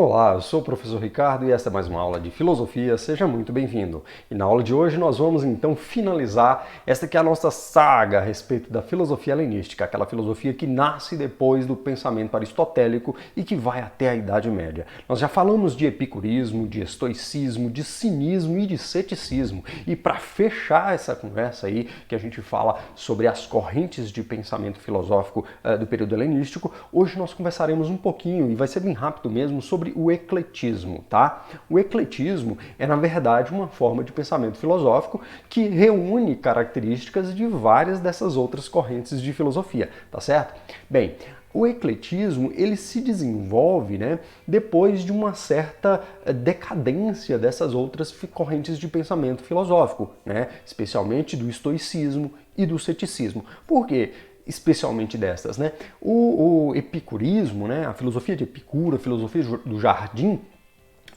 Olá, eu sou o professor Ricardo e esta é mais uma aula de filosofia, seja muito bem-vindo. E na aula de hoje nós vamos então finalizar esta que é a nossa saga a respeito da filosofia helenística, aquela filosofia que nasce depois do pensamento aristotélico e que vai até a Idade Média. Nós já falamos de epicurismo, de estoicismo, de cinismo e de ceticismo. E para fechar essa conversa aí, que a gente fala sobre as correntes de pensamento filosófico do período helenístico, hoje nós conversaremos um pouquinho, e vai ser bem rápido mesmo, sobre o ecletismo, tá? O ecletismo é, na verdade, uma forma de pensamento filosófico que reúne características de várias dessas outras correntes de filosofia, tá certo? Bem, o ecletismo ele se desenvolve, depois de uma certa decadência dessas outras correntes de pensamento filosófico, especialmente do estoicismo e do ceticismo. Por quê? Especialmente destas, O epicurismo, a filosofia de Epicuro, a filosofia do jardim,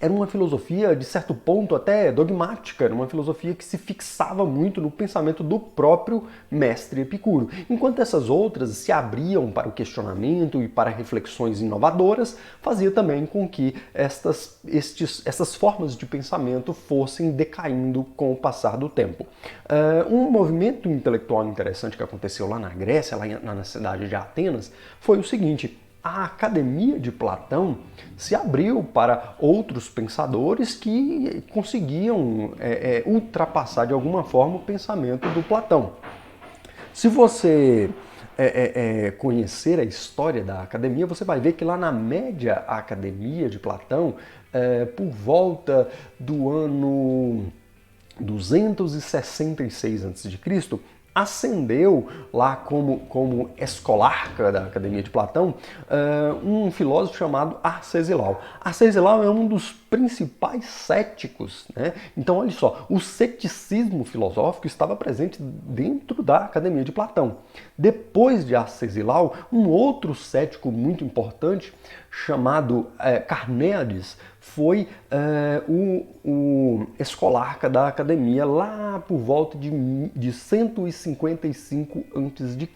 era uma filosofia, de certo ponto, até dogmática, era uma filosofia que se fixava muito no pensamento do próprio mestre Epicuro, enquanto essas outras se abriam para o questionamento e para reflexões inovadoras, fazia também com que essas formas de pensamento fossem decaindo com o passar do tempo. Um movimento intelectual interessante que aconteceu lá na Grécia, lá na cidade de Atenas, foi o seguinte: a Academia de Platão se abriu para outros pensadores que conseguiam ultrapassar de alguma forma o pensamento do Platão. Se você conhecer a história da academia, você vai ver que lá na média Academia de Platão, por volta do ano 266 a.C., ascendeu lá como escolarca da Academia de Platão um filósofo chamado Arcesilau. Arcesilau é um dos principais céticos, Então, olha só, o ceticismo filosófico estava presente dentro da Academia de Platão. Depois de Arcesilau, um outro cético muito importante, chamado Carnéades, foi o escolarca da academia lá por volta de 155 a.C.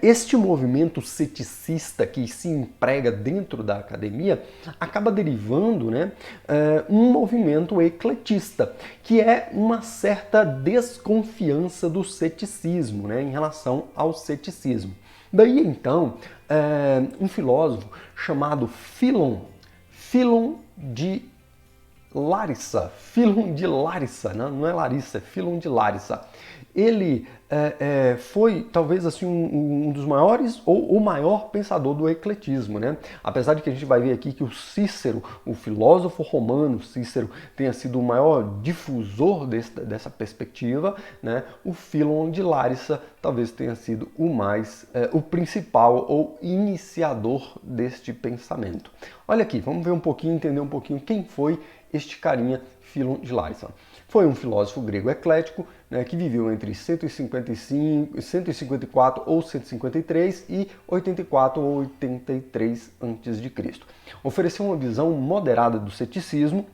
Este movimento ceticista que se emprega dentro da academia acaba derivando um movimento ecletista, que é uma certa desconfiança do ceticismo em relação ao ceticismo. Daí então, um filósofo chamado Filon de Larissa, não é Larissa, é Filon de Larissa. Ele foi talvez assim um dos maiores ou o maior pensador do ecletismo, Apesar de que a gente vai ver aqui que o Cícero, o filósofo romano Cícero, tenha sido o maior difusor dessa perspectiva, O Filon de Larissa talvez tenha sido o principal ou iniciador deste pensamento. Olha aqui, vamos ver um pouquinho, entender um pouquinho quem foi este carinha Filon de Larissa. Foi um filósofo grego eclético, que viveu entre 154 ou 153 e 84 ou 83 a.C. Ofereceu uma visão moderada do ceticismo,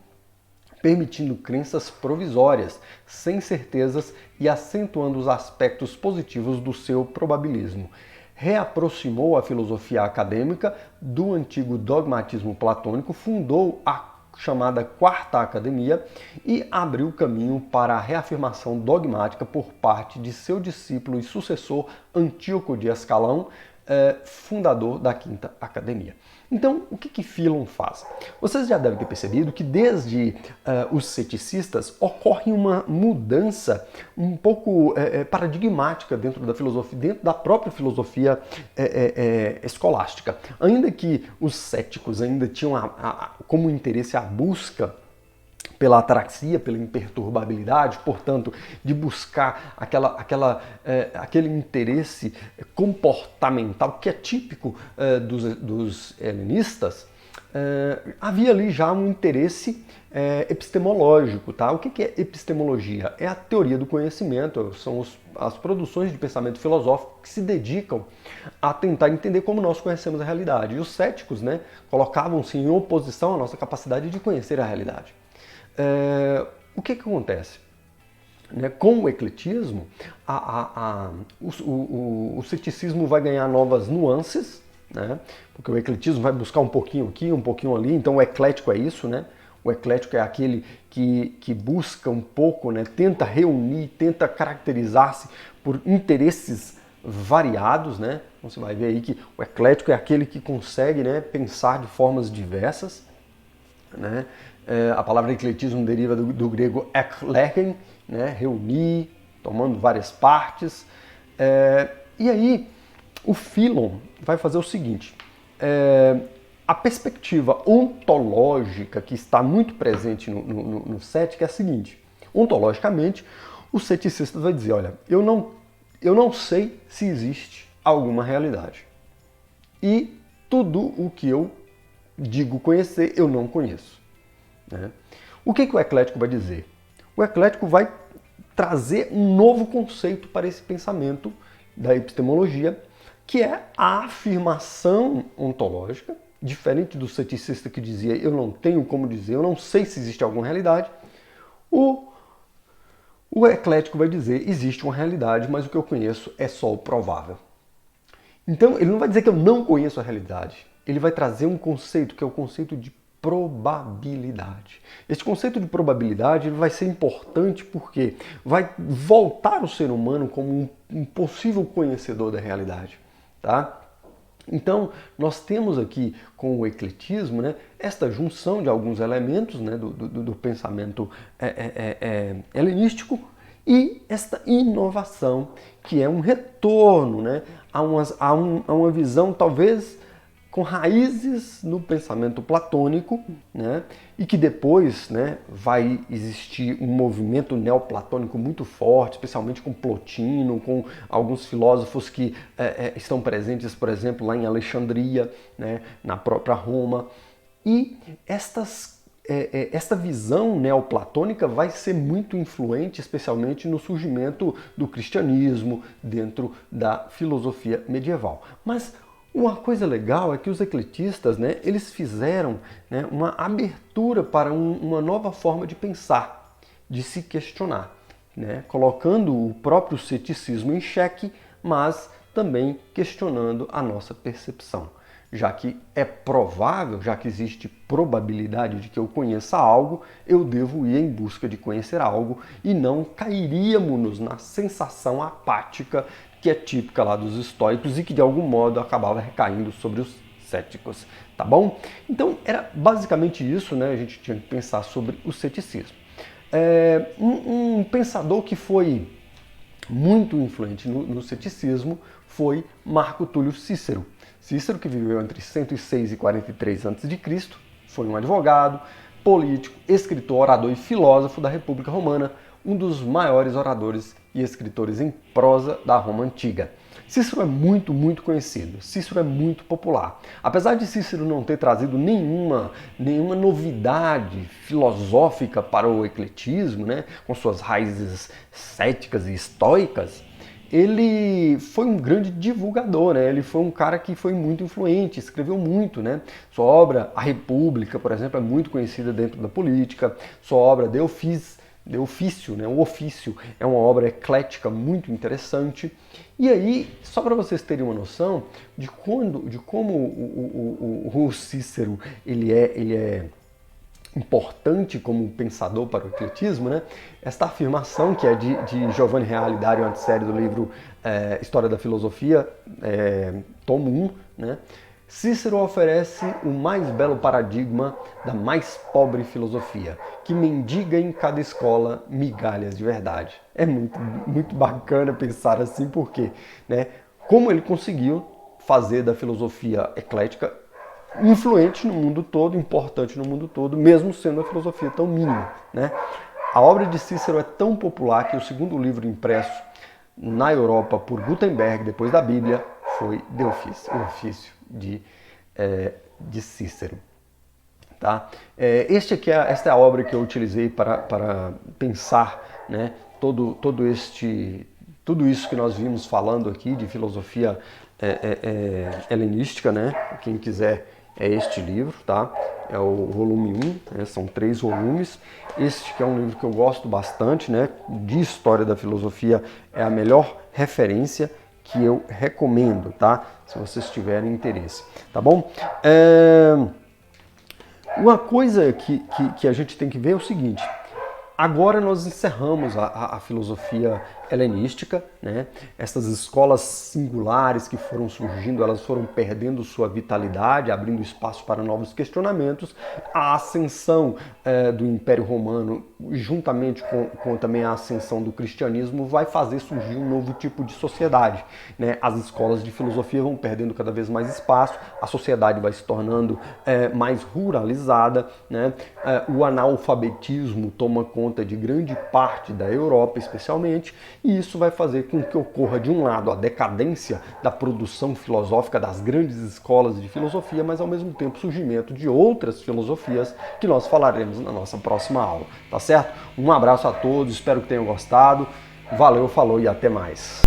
permitindo crenças provisórias, sem certezas e acentuando os aspectos positivos do seu probabilismo. Reaproximou a filosofia acadêmica do antigo dogmatismo platônico, fundou a chamada Quarta Academia e abriu caminho para a reafirmação dogmática por parte de seu discípulo e sucessor Antíoco de Ascalão, fundador da Quinta Academia. Então, o que Filon faz? Vocês já devem ter percebido que desde os ceticistas ocorre uma mudança um pouco paradigmática dentro da filosofia, dentro da própria filosofia escolástica. Ainda que os céticos ainda tinham como interesse a busca pela ataraxia, pela imperturbabilidade, portanto, de buscar aquele interesse comportamental que é típico dos helenistas, havia ali já um interesse epistemológico. Tá? O que é epistemologia? É a teoria do conhecimento, são as produções de pensamento filosófico que se dedicam a tentar entender como nós conhecemos a realidade. E os céticos colocavam-se em oposição à nossa capacidade de conhecer a realidade. O que acontece? Com o ecletismo, o ceticismo vai ganhar novas nuances, né? Porque o ecletismo vai buscar um pouquinho aqui, um pouquinho ali, então o eclético é isso, né? O eclético é aquele que busca um pouco, né? Tenta reunir, tenta caracterizar-se por interesses variados, né? Então você vai ver aí que o eclético é aquele que consegue, né, pensar de formas diversas, né? A palavra ecletismo deriva do grego eklegen, né? Reunir, tomando várias partes. E aí o Philon vai fazer o seguinte: a perspectiva ontológica que está muito presente no cético é a seguinte: ontologicamente, o ceticista vai dizer, olha, eu não sei se existe alguma realidade. E tudo o que eu digo conhecer, eu não conheço. Né? O que o eclético vai dizer? O eclético vai trazer um novo conceito para esse pensamento da epistemologia, que é a afirmação ontológica, diferente do ceticista que dizia eu não tenho como dizer, eu não sei se existe alguma realidade. O eclético vai dizer existe uma realidade, mas o que eu conheço é só o provável. Então ele não vai dizer que eu não conheço a realidade, ele vai trazer um conceito que é o conceito de probabilidade. Esse conceito de probabilidade ele vai ser importante porque vai voltar o ser humano como um possível conhecedor da realidade, tá? Então, nós temos aqui com o ecletismo, né, esta junção de alguns elementos, né, do pensamento helenístico e esta inovação, que é um retorno, né, a uma visão talvez com raízes no pensamento platônico, né, e que depois, né, vai existir um movimento neoplatônico muito forte, especialmente com Plotino, com alguns filósofos que estão presentes, por exemplo, lá em Alexandria, né, na própria Roma. E esta visão neoplatônica vai ser muito influente, especialmente no surgimento do cristianismo dentro da filosofia medieval. Mas uma coisa legal é que os ecletistas, né, eles fizeram, né, uma abertura para uma nova forma de pensar, de se questionar, né, colocando o próprio ceticismo em xeque, mas também questionando a nossa percepção. Já que é provável, já que existe probabilidade de que eu conheça algo, eu devo ir em busca de conhecer algo e não cairíamos na sensação apática que é típica lá dos estoicos e que de algum modo acabava recaindo sobre os céticos, tá bom? Então era basicamente isso, né? A gente tinha que pensar sobre o ceticismo. Um pensador que foi muito influente no ceticismo foi Marco Túlio Cícero. Cícero, que viveu entre 106 e 43 a.C., foi um advogado, político, escritor, orador e filósofo da República Romana, um dos maiores oradores e escritores em prosa da Roma Antiga. Cícero é muito conhecido, Cícero é muito popular. Apesar de Cícero não ter trazido nenhuma novidade filosófica para o ecletismo, né, com suas raízes céticas e estoicas, ele foi um grande divulgador, né? Ele foi um cara que foi muito influente, escreveu muito, né? Sua obra, A República, por exemplo, é muito conhecida dentro da política. Sua obra De Officio, né? O Ofício, é uma obra eclética muito interessante. E aí, só para vocês terem uma noção de como o Cícero ele é importante como pensador para o ecletismo, né? Esta afirmação, que é de Giovanni Reale, Dario Antiseri, do livro História da Filosofia, tomo 1, né? Cícero oferece o mais belo paradigma da mais pobre filosofia, que mendiga em cada escola migalhas de verdade. É muito bacana pensar assim, porque, né, como ele conseguiu fazer da filosofia eclética influente no mundo todo, importante no mundo todo, mesmo sendo a filosofia tão mínima, né? A obra de Cícero é tão popular que o segundo livro impresso na Europa por Gutenberg, depois da Bíblia, foi De Officio, o Ofício de Cícero. Tá? Esta é a obra que eu utilizei para pensar, né, tudo isso que nós vimos falando aqui de filosofia helenística, né? Quem quiser é este livro, tá? É o volume 1, né? São 3 volumes. Este que é um livro que eu gosto bastante, né? De história da filosofia, é a melhor referência que eu recomendo, tá? Se vocês tiverem interesse, tá bom? Uma coisa que a gente tem que ver é o seguinte: agora nós encerramos a filosofia helenística, né? Essas escolas singulares que foram surgindo, elas foram perdendo sua vitalidade, abrindo espaço para novos questionamentos. A ascensão do Império Romano, juntamente com também a ascensão do cristianismo, vai fazer surgir um novo tipo de sociedade, né? As escolas de filosofia vão perdendo cada vez mais espaço, a sociedade vai se tornando mais ruralizada, né? O analfabetismo toma conta de grande parte da Europa, especialmente, e isso vai fazer com que ocorra, de um lado, a decadência da produção filosófica das grandes escolas de filosofia, mas ao mesmo tempo o surgimento de outras filosofias que nós falaremos na nossa próxima aula, tá certo? Um abraço a todos, espero que tenham gostado. Valeu, falou e até mais.